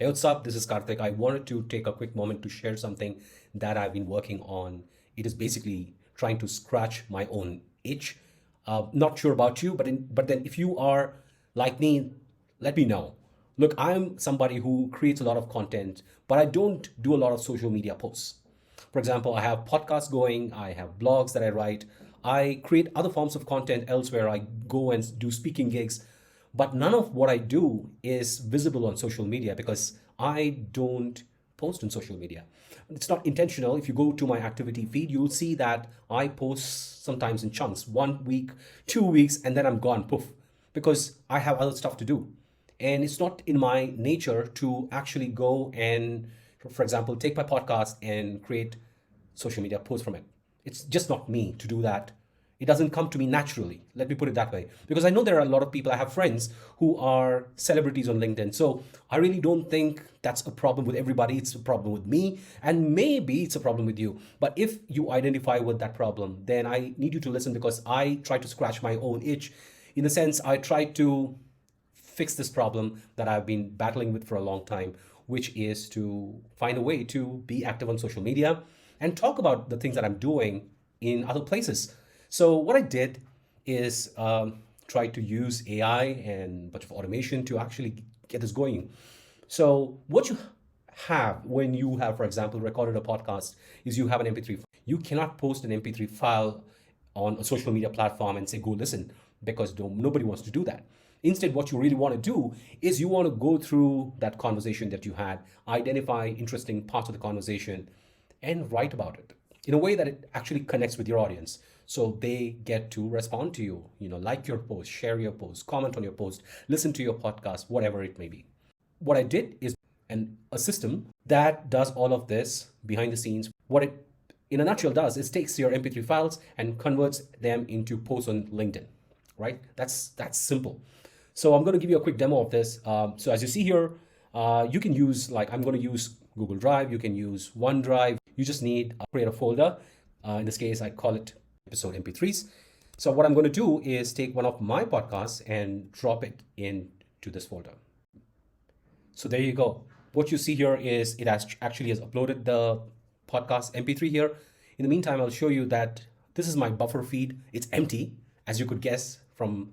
Hey, what's up? This is Karthik. I wanted to take a quick moment to share something that I've been working on. It is basically trying to scratch my own itch. Not sure about you, but then if you are like me, let me know. Look, I'm somebody who creates a lot of content, but I don't do a lot of social media posts. For example, I have podcasts going, I have blogs that I write, I create other forms of content elsewhere. I go and do speaking gigs, but none of what I do is visible on social media because I don't post on social media. It's not intentional. If you go to my activity feed, you'll see that I post sometimes in chunks, 1 week, 2 weeks, and then I'm gone, poof, because I have other stuff to do. And it's not in my nature to actually go and, for example, take my podcast and create social media posts from it. It's just not me to do that. It doesn't come to me naturally. Let me put it that way. Because I know there are a lot of people, I have friends who are celebrities on LinkedIn. So I really don't think that's a problem with everybody. It's a problem with me. And maybe it's a problem with you. But if you identify with that problem, then I need you to listen because I try to scratch my own itch. In the sense, I try to fix this problem that I've been battling with for a long time, which is to find a way to be active on social media and talk about the things that I'm doing in other places. So what I did is try to use AI and a bunch of automation to actually get this going. So what you have when you have, for example, recorded a podcast is you have an MP3 file. You cannot post an MP3 file on a social media platform and say, go listen, because nobody wants to do that. Instead, what you really want to do is you want to go through that conversation that you had, identify interesting parts of the conversation, and write about it in a way that it actually connects with your audience. So they get to respond to you, like your post, share your post, comment on your post, listen to your podcast, whatever it may be. What I did is a system that does all of this behind the scenes. What it, in a nutshell, does is takes your MP3 files and converts them into posts on LinkedIn, right? That's simple. So I'm going to give you a quick demo of this. So as you see here, you can use, like, I'm going to use Google Drive. You can use OneDrive. You just need to create a folder. In this case, I call it episode MP3s. So what I'm going to do is take one of my podcasts and drop it into this folder. So there you go. What you see here is it actually has uploaded the podcast MP3 here. In the meantime, I'll show you that this is my buffer feed. It's empty, as you could guess from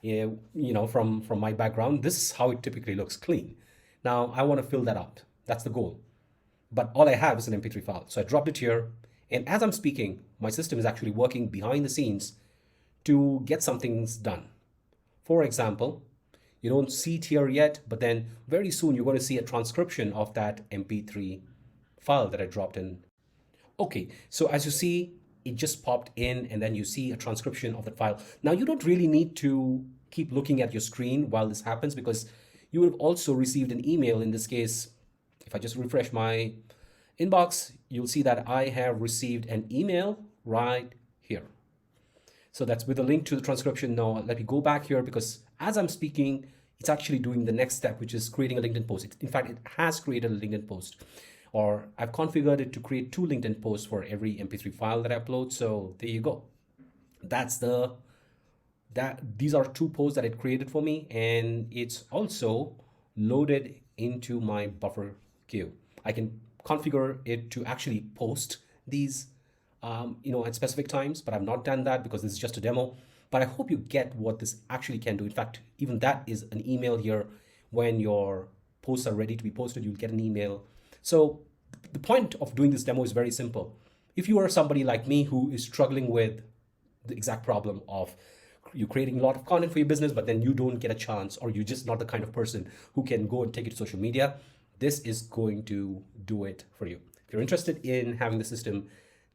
from my background. This is how it typically looks, clean. Now I want to fill that up. That's the goal. But all I have is an MP3 file. So I dropped it here. And as I'm speaking, my system is actually working behind the scenes to get some things done. For example, you don't see it here yet, but then very soon you're going to see a transcription of that MP3 file that I dropped in. Okay, so as you see, it just popped in and then you see a transcription of the file. Now you don't really need to keep looking at your screen while this happens because you would have also received an email. In this case, if I just refresh my inbox, you'll see that I have received an email right here. So that's with a link to the transcription. Now let me go back here because as I'm speaking, it's actually doing the next step, which is creating a LinkedIn post. In fact, it has created a LinkedIn post, or I've configured it to create 2 LinkedIn posts for every MP3 file that I upload. So there you go. These are 2 posts that it created for me, and it's also loaded into my buffer queue. I can configure it to actually post these at specific times, but I've not done that because this is just a demo. But I hope you get what this actually can do. In fact, even that is an email here. When your posts are ready to be posted, you'll get an email. So the point of doing this demo is very simple. If you are somebody like me who is struggling with the exact problem of you creating a lot of content for your business, but then you don't get a chance, or you're just not the kind of person who can go and take it to social media, this is going to do it for you. If you're interested in having the system,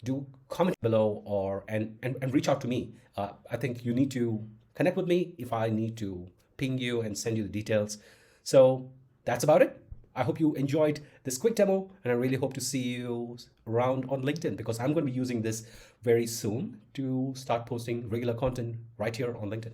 do comment below and reach out to me. I think you need to connect with me if I need to ping you and send you the details. So that's about it. I hope you enjoyed this quick demo, and I really hope to see you around on LinkedIn because I'm going to be using this very soon to start posting regular content right here on LinkedIn.